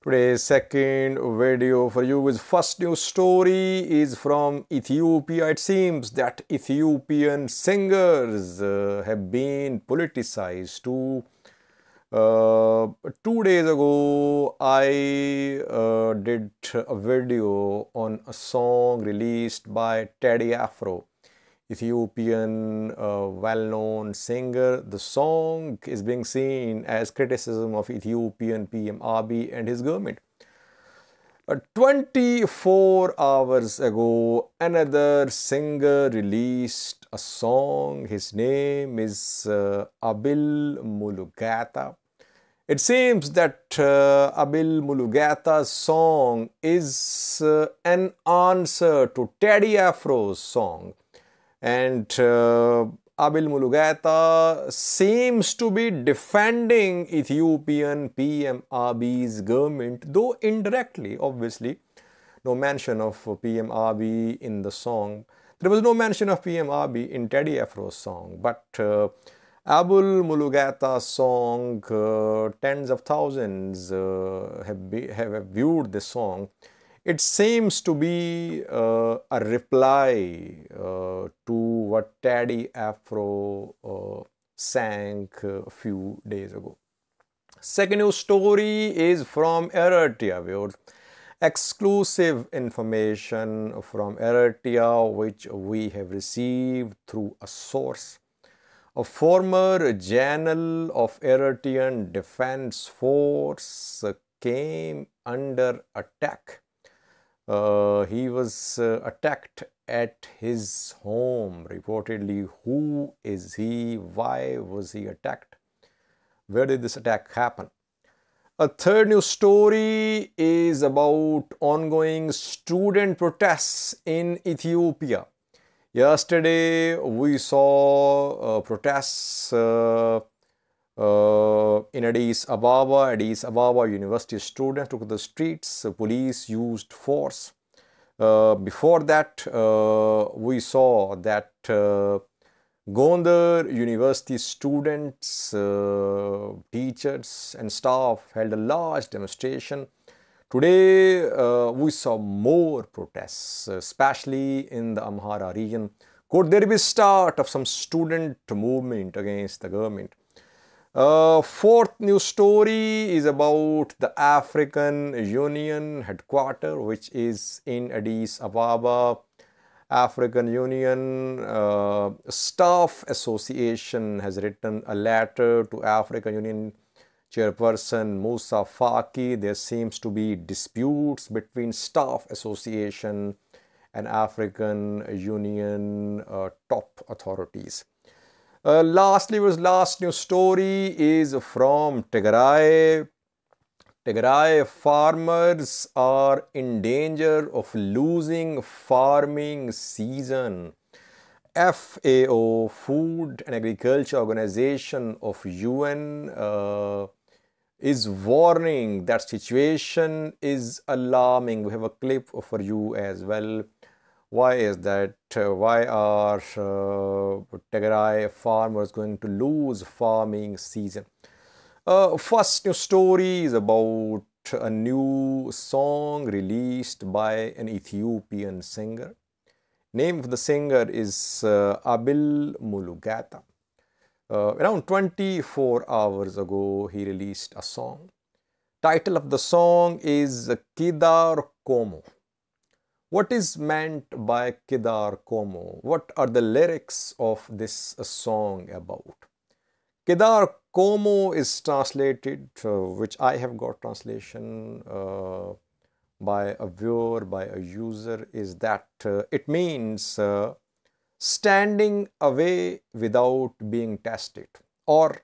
Today's second video for you is first news story is from Ethiopia. It seems that Ethiopian singers have been politicized too. 2 days ago, I did a video on a song released by Teddy Afro, Ethiopian well-known singer. The song is being seen as criticism of Ethiopian PM Abiy and his government. 24 hours ago, another singer released a song. His name is Abel Mulugeta. It seems that Abel Mulugeta's song is an answer to Teddy Afro's song. And Abel Mulugeta seems to be defending Ethiopian PM Abiy's government, though indirectly, obviously. No mention of PM Abiy in the song. There was no mention of PM Abiy in Teddy Afro's song, but Abel Mulugeta's song, tens of thousands have viewed this song. It seems to be a reply to what Teddy Afro sang a few days ago. Second news story is from Eritrea, viewers. Exclusive information from Eritrea which we have received through a source. A former general of Eritrean Defense Force came under attack. He was attacked at his home, reportedly. Who is he? Why was he attacked? Where did this attack happen? A third news story is about ongoing student protests in Ethiopia. Yesterday, we saw protests in Addis Ababa. Addis Ababa University students took to the streets. Police used force. Before that, we saw that Gondar University students, teachers and staff held a large demonstration. Today, we saw more protests, especially in the Amhara region. Could there be start of some student movement against the government? Fourth news story is about the African Union headquarters, which is in Addis Ababa. African Union Staff Association has written a letter to African Union Chairperson Musa Faki. There seems to be disputes between Staff Association and African Union top authorities. Lastly, last news story is from Tigray. Tigray farmers are in danger of losing farming season. FAO, Food and Agriculture Organization of UN, is warning that situation is alarming. We have a clip for you as well. Why is that? Why are Tigray farmers going to lose farming season? First news story is about a new song released by an Ethiopian singer. Name of the singer is Abel Mulugeta. Around 24 hours ago, he released a song. Title of the song is Kedar Komo. What is meant by Kedar Komo? What are the lyrics of this song about? Kedar Komo is translated, which I have got translation by a viewer, by a user, is that it means standing away without being tested, or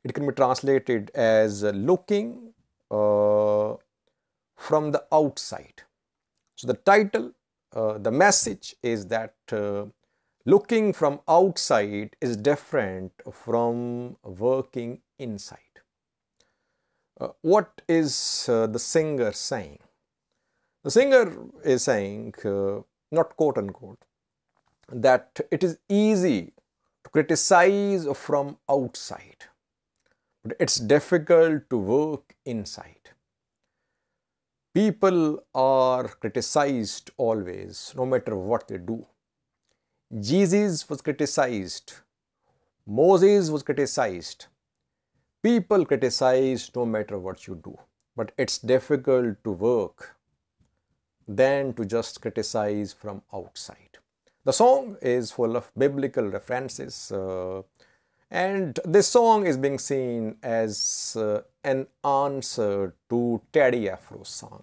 it can be translated as looking from the outside. So the title, the message is that looking from outside is different from working inside. What is the singer saying? The singer is saying, not quote unquote, that it is easy to criticize from outside, but it's difficult to work inside. People are criticized always, no matter what they do. Jesus was criticized. Moses was criticized. People criticize no matter what you do. But it's difficult to work than to just criticize from outside. The song is full of biblical references, and this song is being seen as an answer to Teddy Afro's song.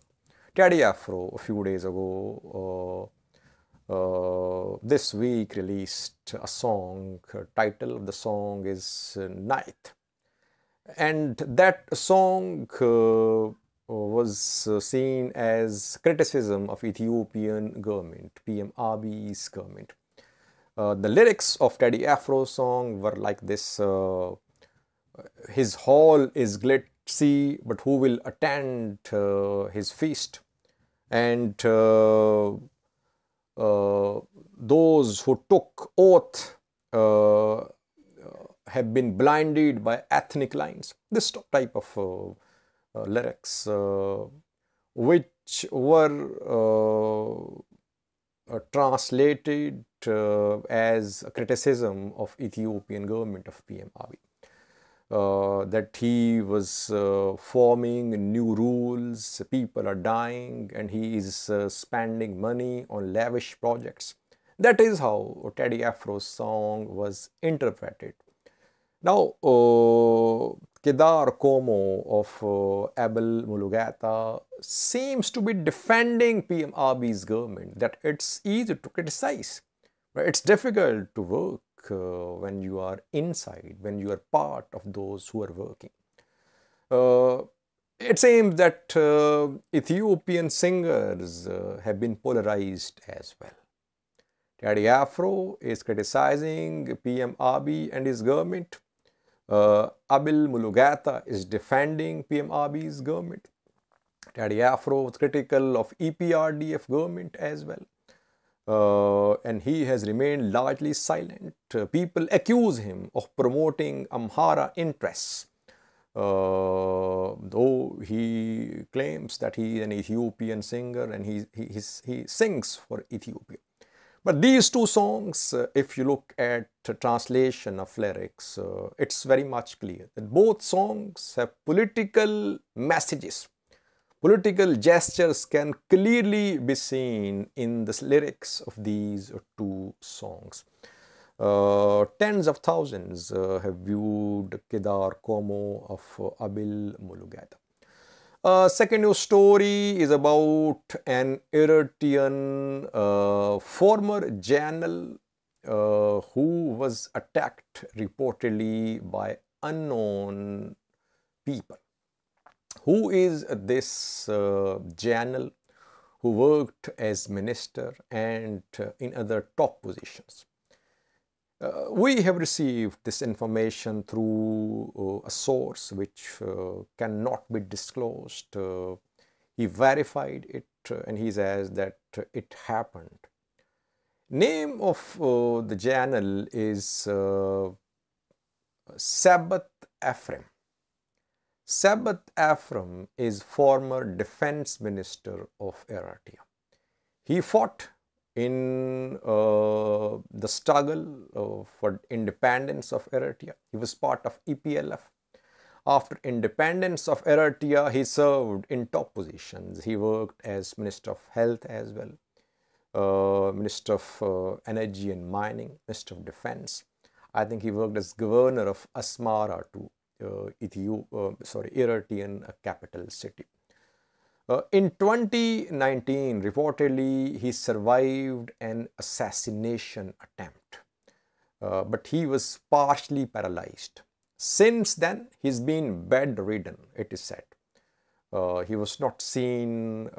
Teddy Afro, a few days ago, this week released a song. Title of the song is Night. And that song was seen as criticism of Ethiopian government, PM Abiy's government. The lyrics of Teddy Afro's song were like this: his hall is glitzy, but who will attend his feast? And those who took oath have been blinded by ethnic lines. This type of lyrics, which were translated as a criticism of Ethiopian government of PM Abiy. That he was forming new rules, people are dying, and he is spending money on lavish projects. That is how Teddy Afro's song was interpreted. Now, Kedar Komo of Abel Mulugeta seems to be defending PM Abiy's government, that it's easy to criticize, but it's difficult to work when you are inside, when you are part of those who are working. It seems that Ethiopian singers have been polarized as well. Teddy Afro is criticizing PM Abiy and his government. Abel Mulugeta is defending PM Abiy's government. Teddy Afro was critical of EPRDF government as well. And he has remained largely silent. People accuse him of promoting Amhara interests, though he claims that he is an Ethiopian singer and he sings for Ethiopia. But these two songs, if you look at the translation of lyrics, it's very much clear that both songs have political messages. Political gestures can clearly be seen in the lyrics of these two songs. Tens of thousands have viewed Kedar Komo of Abel Mulugeta. Second news story is about an Eritrean former general who was attacked reportedly by unknown people. Who is this general who worked as minister and in other top positions? We have received this information through a source which cannot be disclosed. He verified it and he says that it happened. Name of the general is Sabbath Ephraim. Sabbath Ephraim is former defense minister of Eritrea. He fought in the struggle for independence of Eritrea. He was part of EPLF. After independence of Eritrea, he served in top positions. He worked as Minister of Health as well, Minister of Energy and Mining, Minister of Defense. I think he worked as governor of Amhara to Eritrean capital city. In 2019, reportedly, he survived an assassination attempt, but he was partially paralyzed. Since then, he's been bedridden, it is said. He was not seen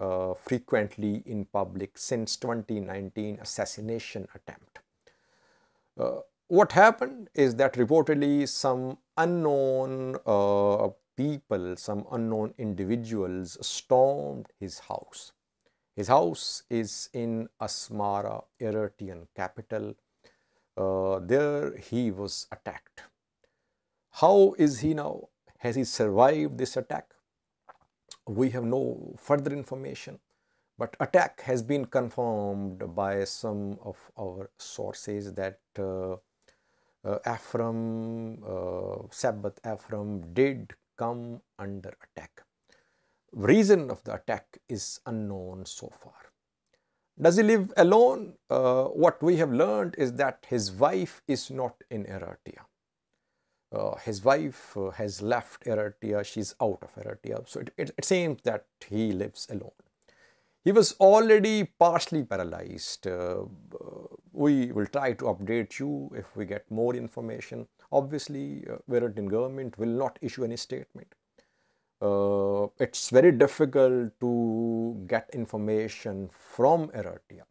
frequently in public since 2019 assassination attempt. What happened is that reportedly some unknown people, some unknown individuals stormed his house. His house is in Amhara, Eritrean capital. There he was attacked. How is he now? Has he survived this attack? we have no further information, but attack has been confirmed by some of our sources that Sabbath Ephraim did come under attack. Reason of the attack is unknown so far. Does he live alone? What we have learned is that his wife is not in Eritrea. His wife has left Eritrea. She's out of Eritrea. So it seems that he lives alone. He was already partially paralyzed. We will try to update you if we get more information. Obviously, Eritrean government will not issue any statement. It's very difficult to get information from Eritrea.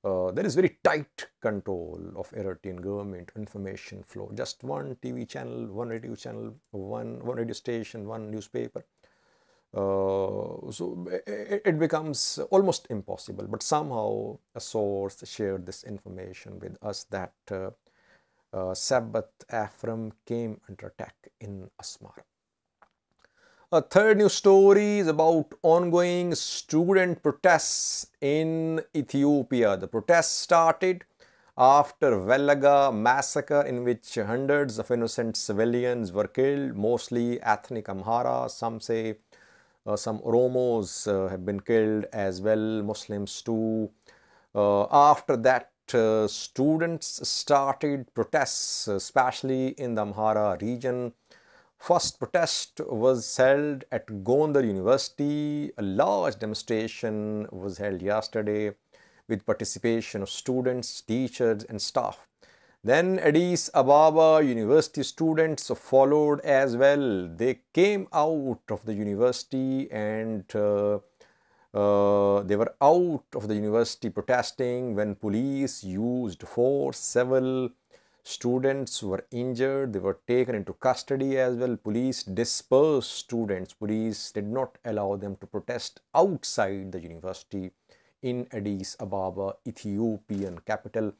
There is very tight control of Eritrean government information flow. Just one TV channel, one radio channel, one radio station, one newspaper. So it becomes almost impossible. But somehow a source shared this information with us that Sabbath Ephraim came under attack in Amhara. A third news story is about ongoing student protests in Ethiopia. The protests started after Velaga massacre, in which hundreds of innocent civilians were killed, mostly ethnic Amhara. Some say some Oromos have been killed as well, Muslims too. After that, students started protests, especially in the Amhara region. First protest was held at Gondar University. A large demonstration was held yesterday with participation of students, teachers and staff. Then Addis Ababa University students followed as well. They came out of the university and they were out of the university protesting when police used force. Several students were injured. They were taken into custody as well. Police dispersed students. Police did not allow them to protest outside the university in Addis Ababa, Ethiopian capital.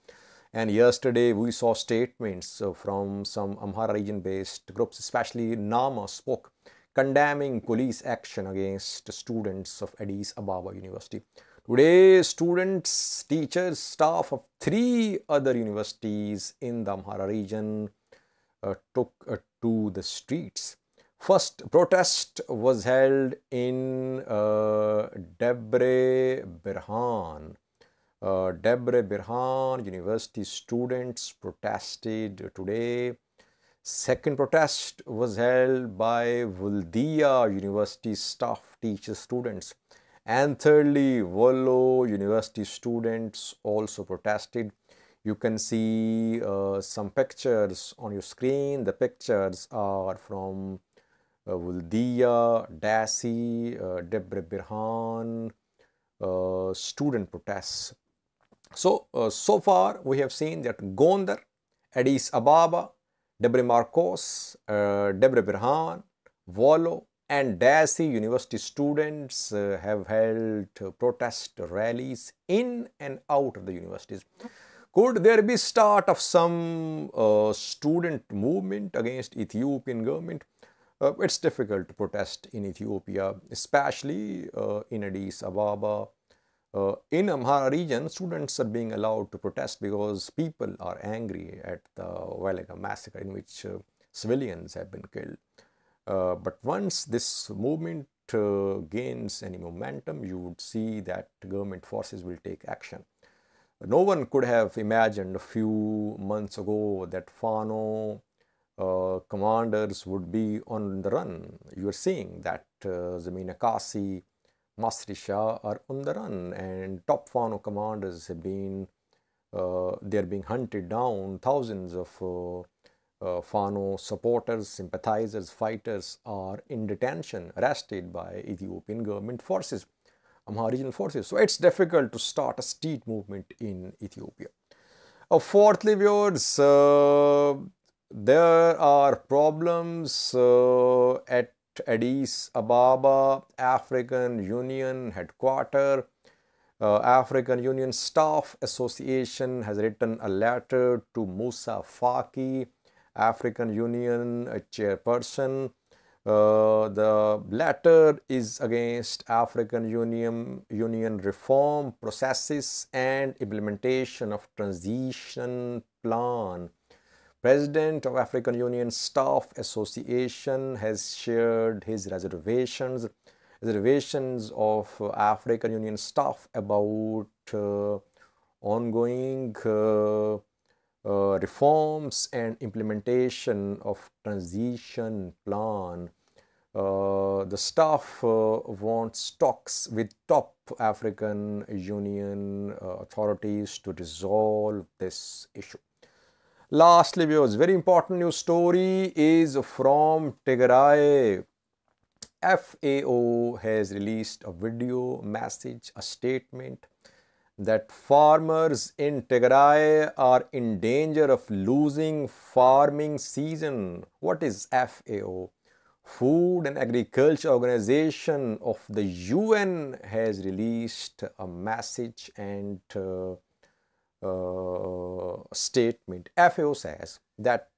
And yesterday we saw statements from some Amhara region based groups, especially Nama spoke, condemning police action against students of Addis Ababa University. Today, students, teachers, staff of 3 other universities in the Amhara region took to the streets. First protest was held in Debre Birhan. Debre Birhan University students protested today. Second protest was held by Vuldia University staff, teachers, students. And thirdly, Wollo University students also protested. You can see some pictures on your screen. The pictures are from Vuldia, Dasi, Debre Birhan student protests. So, so far we have seen that Gondar, Addis Ababa, Debre Marcos, Debre Birhan, Wollo and Dasi University students have held protest rallies in and out of the universities. Could there be start of some student movement against Ethiopian government? It's difficult to protest in Ethiopia, especially in Addis Ababa. In Amhara region, students are being allowed to protest because people are angry at the Velaga massacre in which civilians have been killed. But once this movement gains any momentum, you would see that government forces will take action. No one could have imagined a few months ago that Fano commanders would be on the run. You are seeing that Zamina Kasi, Masri Shah are on the run, and top Fano commanders have been, they are being hunted down. Thousands of Fano supporters, sympathizers, fighters are in detention, arrested by Ethiopian government forces, Amhara regional forces. So it's difficult to start a street movement in Ethiopia. Fourthly, viewers, there are problems at Addis Ababa African Union headquarters. African Union Staff Association has written a letter to Musa Faki, African Union chairperson. The latter is against African Union reform processes and implementation of transition plan. President of African Union Staff Association has shared his reservations of African Union staff about ongoing reforms and implementation of transition plan. The staff wants talks with top African Union authorities to resolve this issue. Lastly, viewers, very important news story is from Tigray. FAO has released a video message, a statement that farmers in Tigray are in danger of losing farming season. What is FAO? Food and Agriculture Organization of the UN has released a message and statement. FAO says that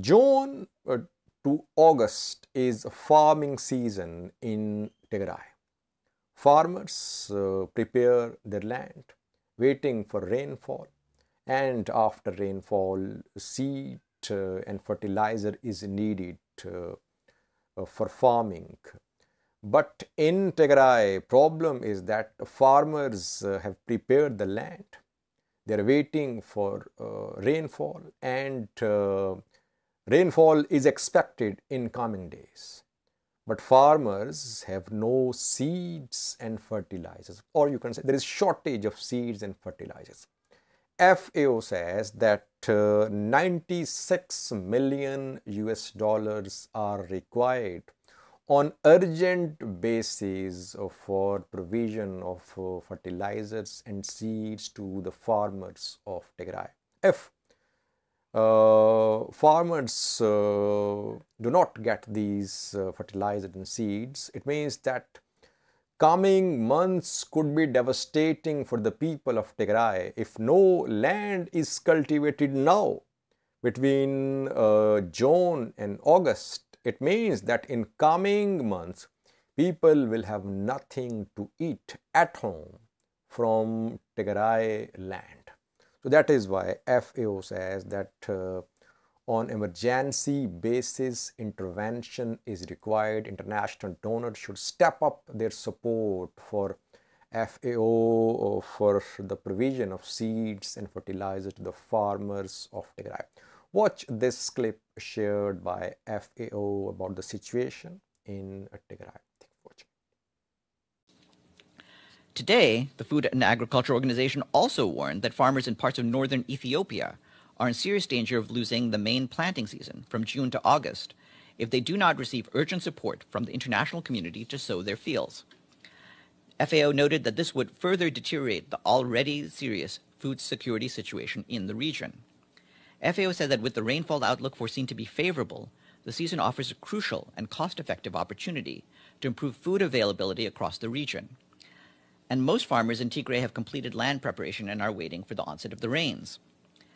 June to August is farming season in Tigray. Farmers prepare their land, waiting for rainfall, and after rainfall, seed and fertilizer is needed for farming. But in Tigray, problem is that farmers have prepared the land. They are waiting for rainfall, and rainfall is expected in coming days. But farmers have no seeds and fertilizers, or you can say there is shortage of seeds and fertilizers. FAO says that 96 million US dollars are required on urgent basis for provision of fertilizers and seeds to the farmers of Tigray. If farmers do not get these fertilizers and seeds, it means that coming months could be devastating for the people of Tigray. If no land is cultivated now between June and August, it means that in coming months, people will have nothing to eat at home from Tigray land. So that is why FAO says that on emergency basis, intervention is required. International donors should step up their support for FAO for the provision of seeds and fertilizers to the farmers of Tigray. Watch this clip shared by FAO about the situation in Tigray. Today, the Food and Agriculture Organization also warned that farmers in parts of northern Ethiopia are in serious danger of losing the main planting season from June to August if they do not receive urgent support from the international community to sow their fields. FAO noted that this would further deteriorate the already serious food security situation in the region. FAO said that with the rainfall outlook foreseen to be favorable, the season offers a crucial and cost-effective opportunity to improve food availability across the region. And most farmers in Tigray have completed land preparation and are waiting for the onset of the rains.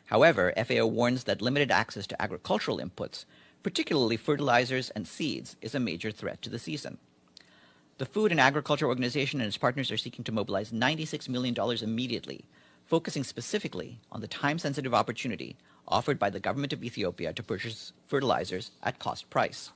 However, FAO warns that limited access to agricultural inputs, particularly fertilizers and seeds, is a major threat to the season. The Food and Agriculture Organization and its partners are seeking to mobilize $96 million immediately, focusing specifically on the time-sensitive opportunity offered by the government of Ethiopia to purchase fertilizers at cost price.